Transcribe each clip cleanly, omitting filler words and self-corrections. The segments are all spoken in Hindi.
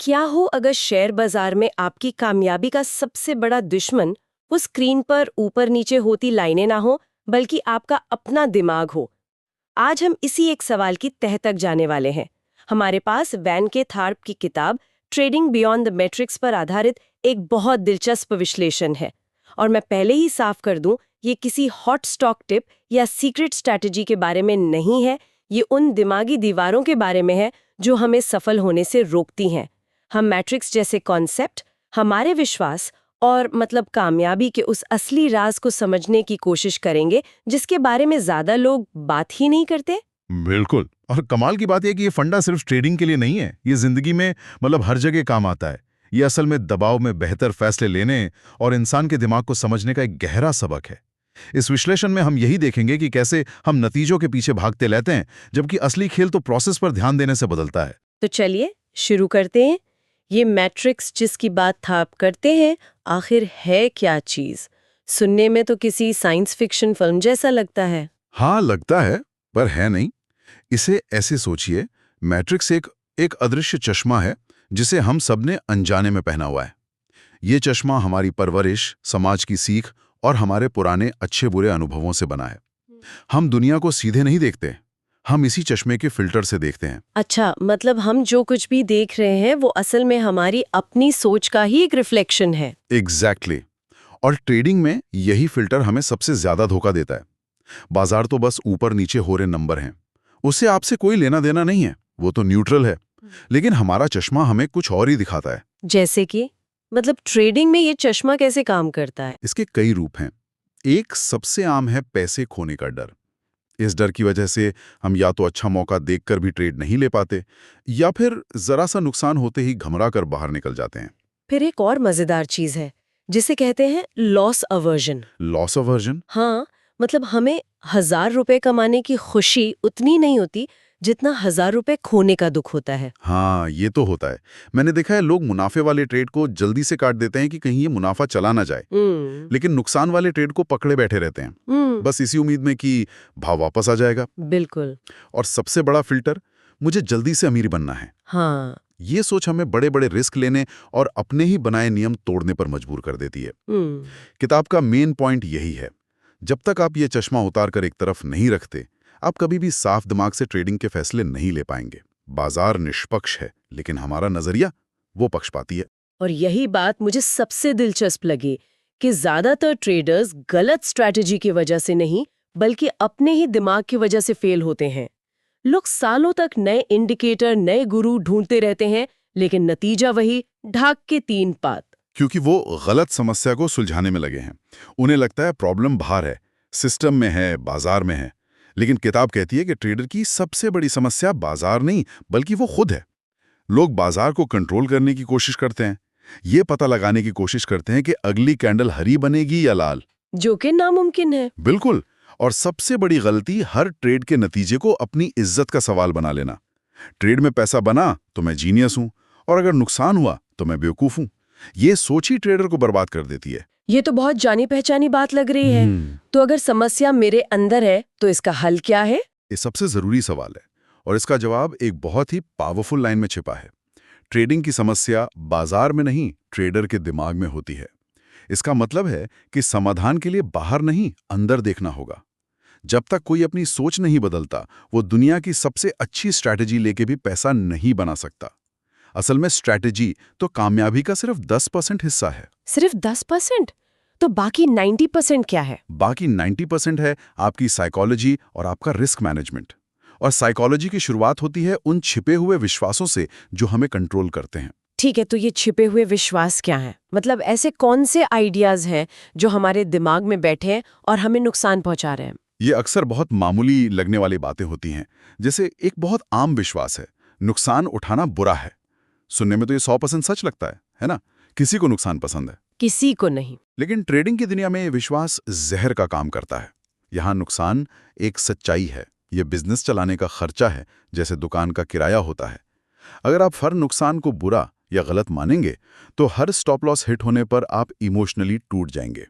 क्या हो अगर शेयर बाजार में आपकी कामयाबी का सबसे बड़ा दुश्मन वो स्क्रीन पर ऊपर नीचे होती लाइनें ना हो, बल्कि आपका अपना दिमाग हो। आज हम इसी एक सवाल की तह तक जाने वाले हैं। हमारे पास वैन के थार्प की किताब ट्रेडिंग बियॉन्ड द मैट्रिक्स पर आधारित एक बहुत दिलचस्प विश्लेषण है। और मैं पहले ही साफ कर दूं, ये किसी हॉट स्टॉक टिप या सीक्रेट स्ट्रैटेजी के बारे में नहीं है। ये उन दिमागी दीवारों के बारे में है जो हमें सफल होने से रोकती हैं। हम मैट्रिक्स जैसे कॉन्सेप्ट, हमारे विश्वास और कामयाबी के उस असली राज को समझने की कोशिश करेंगे जिसके बारे में ज्यादा लोग बात ही नहीं करते। बिल्कुल। और कमाल की बात यह कि ये फंडा सिर्फ ट्रेडिंग के लिए नहीं है, ये जिंदगी में हर जगह काम आता है। ये असल में दबाव में बेहतर फैसले लेने और इंसान के दिमाग को समझने का एक गहरा सबक है। इस विश्लेषण में हम यही देखेंगे कि कैसे हम नतीजों के पीछे भागते रहते हैं, जबकि असली खेल तो प्रोसेस पर ध्यान देने से बदलता है। तो चलिए शुरू करते हैं। ये मैट्रिक्स जिसकी बात था आप करते हैं, आखिर है क्या चीज? सुनने में तो किसी साइंस फिक्शन फिल्म जैसा लगता है। हाँ, लगता है, पर है नहीं। इसे ऐसे सोचिए, मैट्रिक्स एक अदृश्य चश्मा है जिसे हम सबने अनजाने में पहना हुआ है। ये चश्मा हमारी परवरिश, समाज की सीख और हमारे पुराने अच्छे बुरे अनुभवों से बना है। हम दुनिया को सीधे नहीं देखते, हम इसी चश्मे के फिल्टर से देखते हैं। अच्छा, मतलब हम जो कुछ भी देख रहे हैं वो असल में हमारी अपनी सोच का ही एक रिफ्लेक्शन है। एग्जैक्टली। और ट्रेडिंग में यही फिल्टर हमें सबसे ज्यादा धोखा देता है। बाजार तो बस ऊपर नीचे हो रहे नंबर हैं, उससे आपसे कोई लेना देना नहीं है, वो तो न्यूट्रल है। लेकिन हमारा चश्मा हमें कुछ और ही दिखाता है। जैसे कि ट्रेडिंग में ये चश्मा कैसे काम करता है? इसके कई रूप हैं। एक सबसे आम है पैसे खोने का डर। इस डर की वजह से हम या तो अच्छा मौका देखकर भी ट्रेड नहीं ले पाते, या फिर जरा सा नुकसान होते ही घबरा कर बाहर निकल जाते हैं। फिर एक और मजेदार चीज है जिसे कहते हैं लॉस अवर्जन। Loss aversion? हाँ, हमें 1000 रुपए कमाने की खुशी उतनी नहीं होती जितना 1000 रुपए खोने का दुख होता है। हाँ, ये तो होता है। मैंने देखा है, लोग मुनाफे वाले ट्रेड को जल्दी से काट देते हैं कि कहीं ये मुनाफा चला ना जाए, लेकिन नुकसान वाले ट्रेड को पकड़े बैठे रहते हैं, बस इसी उम्मीद में कि भाव वापस आ जाएगा। बिल्कुल। और सबसे बड़ा फिल्टर, मुझे जल्दी से अमीर बनना है। हाँ। ये सोच हमें बड़े बड़े रिस्क लेने और अपने ही बनाए नियम तोड़ने पर मजबूर कर देती है। किताब का मेन पॉइंट यही है, जब तक आप ये चश्मा उतार कर एक तरफ नहीं रखते, आप कभी भी साफ दिमाग से ट्रेडिंग के फैसले नहीं ले पाएंगे। बाजार निष्पक्ष है, लेकिन हमारा नजरिया वो पक्षपाती है। और यही बात मुझे सबसे दिलचस्प लगी कि ज्यादातर ट्रेडर्स गलत स्ट्रैटेजी की वजह से नहीं, बल्कि अपने ही दिमाग की वजह से फेल होते हैं। लोग सालों तक नए इंडिकेटर, नए गुरु ढूंढते रहते हैं, लेकिन नतीजा वही, ढाक के 3 पात। क्योंकि वो गलत समस्या को सुलझाने में लगे हैं। उन्हें लगता है प्रॉब्लम बाहर है, सिस्टम में है, बाजार में है। लेकिन किताब कहती है कि ट्रेडर की सबसे बड़ी समस्या बाजार नहीं, बल्कि वो खुद है। लोग बाजार को कंट्रोल करने की कोशिश करते हैं, ये पता लगाने की कोशिश करते हैं कि अगली कैंडल हरी बनेगी या लाल, जो कि नामुमकिन है। बिल्कुल। और सबसे बड़ी गलती, हर ट्रेड के नतीजे को अपनी इज्जत का सवाल बना लेना। ट्रेड में पैसा बना तो मैं जीनियस हूं, और अगर नुकसान हुआ तो मैं बेवकूफ हूं। ये सोच ही ट्रेडर को बर्बाद कर देती है। ये तो बहुत जानी पहचानी बात लग रही है। तो अगर समस्या मेरे अंदर है तो इसका हल क्या है? ये सबसे जरूरी सवाल है, और इसका जवाब एक बहुत ही पावरफुल लाइन में छिपा है। ट्रेडिंग की समस्या बाजार में नहीं, ट्रेडर के दिमाग में होती है। इसका मतलब है कि समाधान के लिए बाहर नहीं, अंदर देखना होगा। जब तक कोई अपनी सोच नहीं बदलता, वो दुनिया की सबसे अच्छी स्ट्रैटेजी लेके भी पैसा नहीं बना सकता। असल में स्ट्रैटेजी तो कामयाबी का सिर्फ 10% हिस्सा है। सिर्फ 10%? तो बाकी 90% क्या है? बाकी 90% है आपकी साइकोलॉजी और आपका रिस्क मैनेजमेंट। और साइकोलॉजी की शुरुआत होती है उन छिपे हुए विश्वासों से जो हमें कंट्रोल करते हैं। ठीक है, तो ये छिपे हुए विश्वास क्या हैं? ऐसे कौन से आइडियाज हैं जो हमारे दिमाग में बैठे हैं और हमें नुकसान पहुंचा रहे हैं? ये अक्सर बहुत मामूली लगने वाली बातें होती हैं। जैसे एक बहुत आम विश्वास है, नुकसान उठाना बुरा है। सुनने में तो ये 100% सच लगता है ना? किसी को नुकसान पसंद है? किसी को नहीं। लेकिन ट्रेडिंग की दुनिया में ये विश्वास जहर का काम करता है। यहाँ नुकसान एक सच्चाई है, ये बिजनेस चलाने का खर्चा है, जैसे दुकान का किराया होता है। अगर आप हर नुकसान को बुरा या गलत मानेंगे, तो हर स्टॉप लॉस हिट होने पर आप इमोशनली टूट जाएंगे।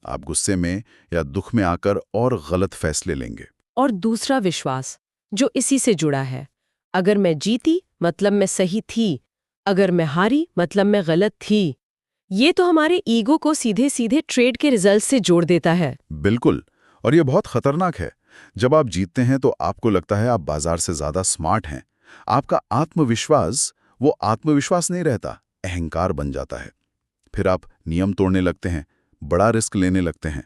आप गुस्से में या दुख में आकर और गलत फैसले लेंगे। और दूसरा विश्वास जो इसी से जुड़ा है, अगर मैं जीती मतलब मैं सही थी, अगर मैं हारी मतलब मैं गलत थी। ये तो हमारे ईगो को सीधे सीधे ट्रेड के रिजल्ट से जोड़ देता है। बिल्कुल। और ये बहुत खतरनाक है। जब आप जीतते हैं तो आपको लगता है आप बाजार से ज्यादा स्मार्ट हैं। आपका आत्मविश्वास वो आत्मविश्वास नहीं रहता, अहंकार बन जाता है। फिर आप नियम तोड़ने लगते हैं, बड़ा रिस्क लेने लगते हैं।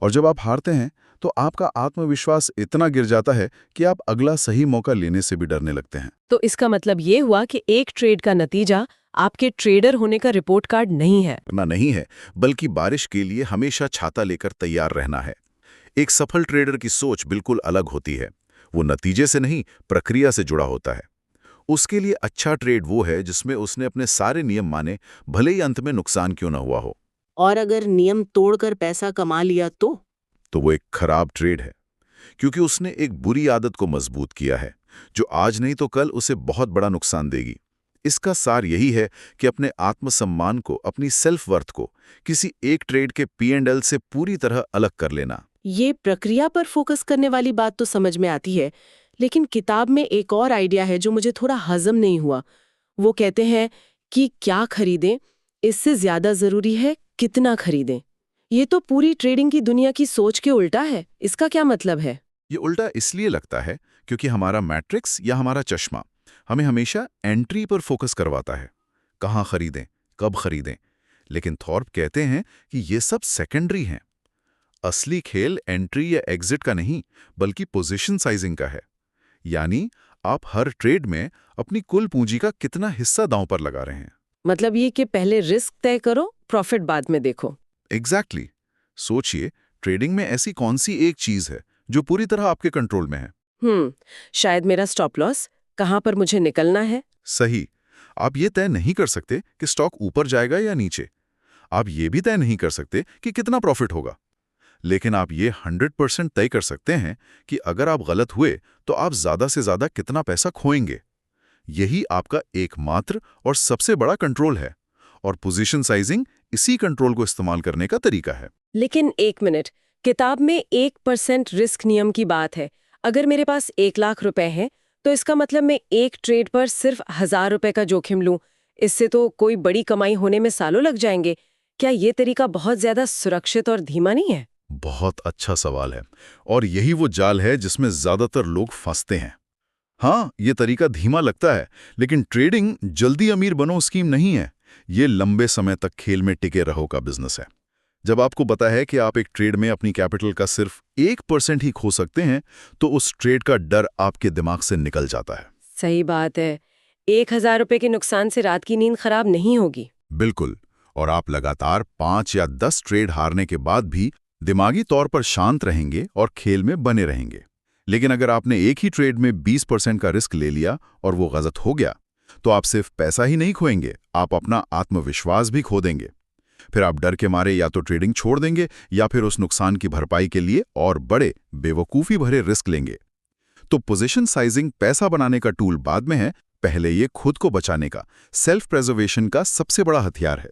और जब आप हारते हैं तो आपका आत्मविश्वास इतना गिर जाता है कि आप अगला सही मौका लेने से भी डरने लगते हैं। तो इसका मतलब ये हुआ कि एक ट्रेड का नतीजा आपके ट्रेडर होने का रिपोर्ट कार्ड नहीं है। ना नहीं है, बल्कि बारिश के लिए हमेशा छाता लेकर तैयार रहना है। एक सफल ट्रेडर की सोच बिल्कुल अलग होती है। वो नतीजे से नहीं, प्रक्रिया से जुड़ा होता है। उसके लिए अच्छा ट्रेड वो है जिसमें उसने अपने सारे नियम माने, भले ही अंत में नुकसान क्यों ना हुआ हो। और अगर नियम तोड़कर पैसा कमा लिया तो वो एक खराब ट्रेड है, क्योंकि उसने एक बुरी आदत को मजबूत किया है, जो आज नहीं तो कल उसे बहुत बड़ा नुकसान देगी। इसका सार यही है कि अपने आत्मसम्मान को, अपनी सेल्फ वर्थ को किसी एक ट्रेड के P&L से पूरी तरह अलग कर लेना। ये प्रक्रिया पर फोकस करने वाली बात तो समझ में आती है, लेकिन किताब में एक और आइडिया है जो मुझे थोड़ा हजम नहीं हुआ। वो कहते हैं कि क्या खरीदें, इससे ज्यादा जरूरी है कितना खरीदें। ये तो पूरी ट्रेडिंग की दुनिया की सोच के उल्टा है। इसका क्या मतलब है? ये उल्टा इसलिए लगता है क्योंकि हमारा मैट्रिक्स या हमारा चश्मा हमें हमेशा एंट्री पर फोकस करवाता है, कहाँ खरीदें, कब खरीदें। लेकिन थॉर्प कहते हैं कि ये सब सेकेंडरी हैं। असली खेल एंट्री या एग्जिट का नहीं, बल्कि पोजीशन साइजिंग का है। यानी आप हर ट्रेड में अपनी कुल पूंजी का कितना हिस्सा दांव पर लगा रहे हैं। मतलब ये कि पहले रिस्क तय करो, प्रॉफिट बाद में देखो। एग्जैक्टली। सोचिए, ट्रेडिंग में ऐसी कौन सी एक चीज है जो पूरी तरह आपके कंट्रोल में है? शायद मेरा स्टॉप लॉस, कहाँ पर मुझे निकलना है। सही। आप ये तय नहीं कर सकते कि स्टॉक ऊपर जाएगा या नीचे। आप ये भी तय नहीं कर सकते कि कितना प्रॉफिट होगा। लेकिन आप ये 100% तय कर सकते हैं कि अगर आप गलत हुए तो आप ज्यादा से ज्यादा कितना पैसा खोएंगे। यही आपका एकमात्र और सबसे बड़ा कंट्रोल है। और पोजीशन साइजिंग इसी कंट्रोल को इस्तेमाल करने का तरीका है। लेकिन एक मिनट, किताब में 1% रिस्क नियम की बात है। अगर मेरे पास 1,00,000 रुपए हैं तो इसका मतलब मैं एक ट्रेड पर सिर्फ 1,000 रुपए का जोखिम लूं। इससे तो कोई बड़ी कमाई होने में सालों लग जाएंगे। क्या ये तरीका बहुत ज्यादा सुरक्षित और धीमा नहीं है? बहुत अच्छा सवाल है, और यही वो जाल है जिसमें ज्यादातर लोग फंसते हैं। हाँ, ये तरीका धीमा लगता है, लेकिन ट्रेडिंग जल्दी अमीर बनो स्कीम नहीं है। ये लंबे समय तक खेल में टिके रहो का बिजनेस है। जब आपको पता है कि आप एक ट्रेड में अपनी कैपिटल का सिर्फ 1% ही खो सकते हैं, तो उस ट्रेड का डर आपके दिमाग से निकल जाता है। सही बात है। 1,000 रुपए के नुकसान से रात की नींद खराब नहीं होगी। बिल्कुल। और आप लगातार 5 या 10 ट्रेड हारने के बाद भी दिमागी तौर पर शांत रहेंगे और खेल में बने रहेंगे। लेकिन अगर आपने एक ही ट्रेड में 20% का रिस्क ले लिया और वो गलत हो गया, तो आप सिर्फ पैसा ही नहीं खोएंगे, आप अपना आत्मविश्वास भी खो देंगे। फिर आप डर के मारे या तो ट्रेडिंग छोड़ देंगे या फिर उस नुकसान की भरपाई के लिए और बड़े बेवकूफ़ी भरे रिस्क लेंगे। तो पोजीशन साइजिंग पैसा बनाने का टूल बाद में है, पहले ये खुद को बचाने का, सेल्फ प्रिजर्वेशन का सबसे बड़ा हथियार है।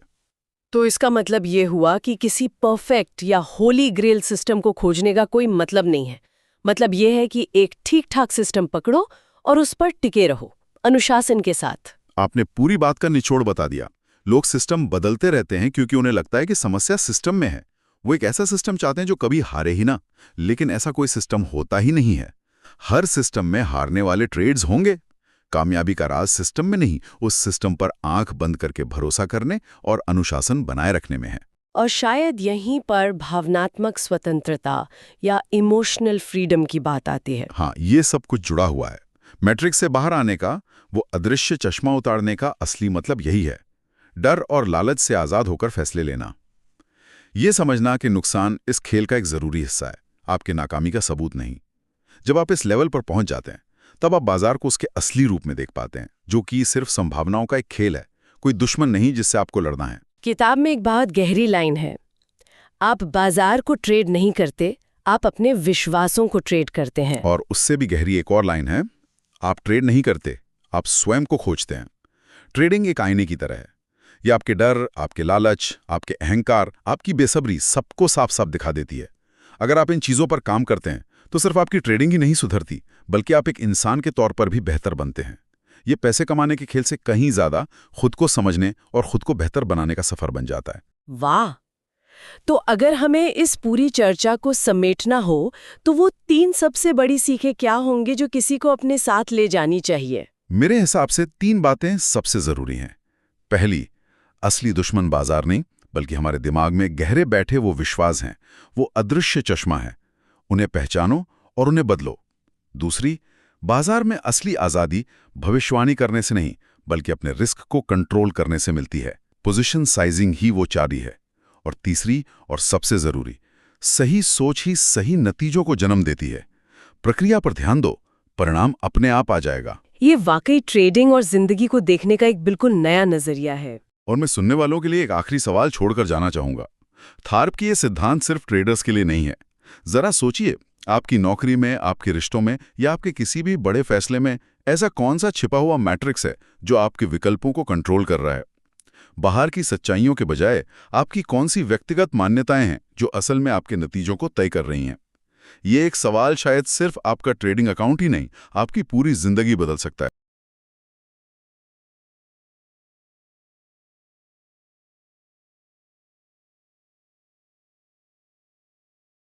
तो इसका मतलब ये हुआ कि किसी परफेक्ट या होली ग्रेल सिस्टम को खोजने का कोई मतलब नहीं है। मतलब ये है कि एक ठीक-ठाक सिस्टम पकड़ो और उस पर टिके रहो, अनुशासन के साथ। आपने पूरी बात का निचोड़ बता दिया। लोग सिस्टम बदलते रहते हैं क्योंकि उन्हें लगता है कि समस्या सिस्टम में है। वो एक ऐसा सिस्टम चाहते हैं जो कभी हारे ही ना। लेकिन ऐसा कोई सिस्टम होता ही नहीं है। हर सिस्टम में हारने वाले ट्रेड्स होंगे। कामयाबी का राज सिस्टम में नहीं, उस सिस्टम पर आंख बंद करके भरोसा करने और अनुशासन बनाए रखने में है। और शायद यहीं पर भावनात्मक स्वतंत्रता या इमोशनल फ्रीडम की बात आती है। हाँ, ये सब कुछ जुड़ा हुआ है। मैट्रिक्स से बाहर आने का, वो अदृश्य चश्मा उतारने का असली मतलब यही है। डर और लालच से आज़ाद होकर फैसले लेना। ये समझना कि नुकसान इस खेल का एक ज़रूरी हिस्सा है, आपके नाकामी का सबूत नहीं। जब आप इस लेवल पर पहुंच जाते हैं, तब आप बाजार को उसके असली रूप में देख पाते हैं, जो कि सिर्फ संभावनाओं का एक खेल है, कोई दुश्मन नहीं जिससे आपको लड़ना है। किताब में एक बहुत गहरी लाइन है। आप बाजार को ट्रेड नहीं करते, आप अपने विश्वासों को ट्रेड करते हैं। और उससे भी गहरी एक और लाइन है, आप ट्रेड नहीं करते, आप स्वयं को खोजते हैं। ट्रेडिंग एक आईने की तरह है। ये आपके डर, आपके लालच, आपके अहंकार, आपकी बेसब्री सबको साफ साफ दिखा देती है। अगर आप इन चीज़ों पर काम करते हैं तो सिर्फ आपकी ट्रेडिंग ही नहीं सुधरती, बल्कि आप एक इंसान के तौर पर भी बेहतर बनते हैं। ये पैसे कमाने के खेल से कहीं ज्यादा खुद को समझने और खुद को बेहतर बनाने का सफर बन जाता है। वाह! तो अगर हमें इस पूरी चर्चा को समेटना हो, तो वो 3 सबसे बड़ी सीखें क्या होंगी जो किसी को अपने साथ ले जानी चाहिए? मेरे हिसाब से 3 बातें सबसे जरूरी हैं। पहली, असली दुश्मन बाजार नहीं, बल्कि हमारे दिमाग में गहरे बैठे वो विश्वास हैं, वो अदृश्य चश्मा है। उन्हें पहचानो और उन्हें बदलो। दूसरी, बाजार में असली आज़ादी भविष्यवाणी करने से नहीं, बल्कि अपने रिस्क को कंट्रोल करने से मिलती है। पोजीशन साइजिंग ही वो चाबी है। और तीसरी और सबसे जरूरी, सही सोच ही सही नतीजों को जन्म देती है। प्रक्रिया पर ध्यान दो, परिणाम अपने आप आ जाएगा। ये वाकई ट्रेडिंग और जिंदगी को देखने का एक बिल्कुल नया नजरिया है। और मैं सुनने वालों के लिए एक आखिरी सवाल छोड़कर जाना चाहूंगा। थार्प की ये सिद्धांत सिर्फ ट्रेडर्स के लिए नहीं है। जरा सोचिए, आपकी नौकरी में, आपके रिश्तों में या आपके किसी भी बड़े फैसले में ऐसा कौन सा छिपा हुआ मैट्रिक्स है जो आपके विकल्पों को कंट्रोल कर रहा है? बाहर की सच्चाइयों के बजाय आपकी कौन सी व्यक्तिगत मान्यताएं हैं जो असल में आपके नतीजों को तय कर रही हैं? ये एक सवाल शायद सिर्फ आपका ट्रेडिंग अकाउंट ही नहीं, आपकी पूरी जिंदगी बदल सकता है।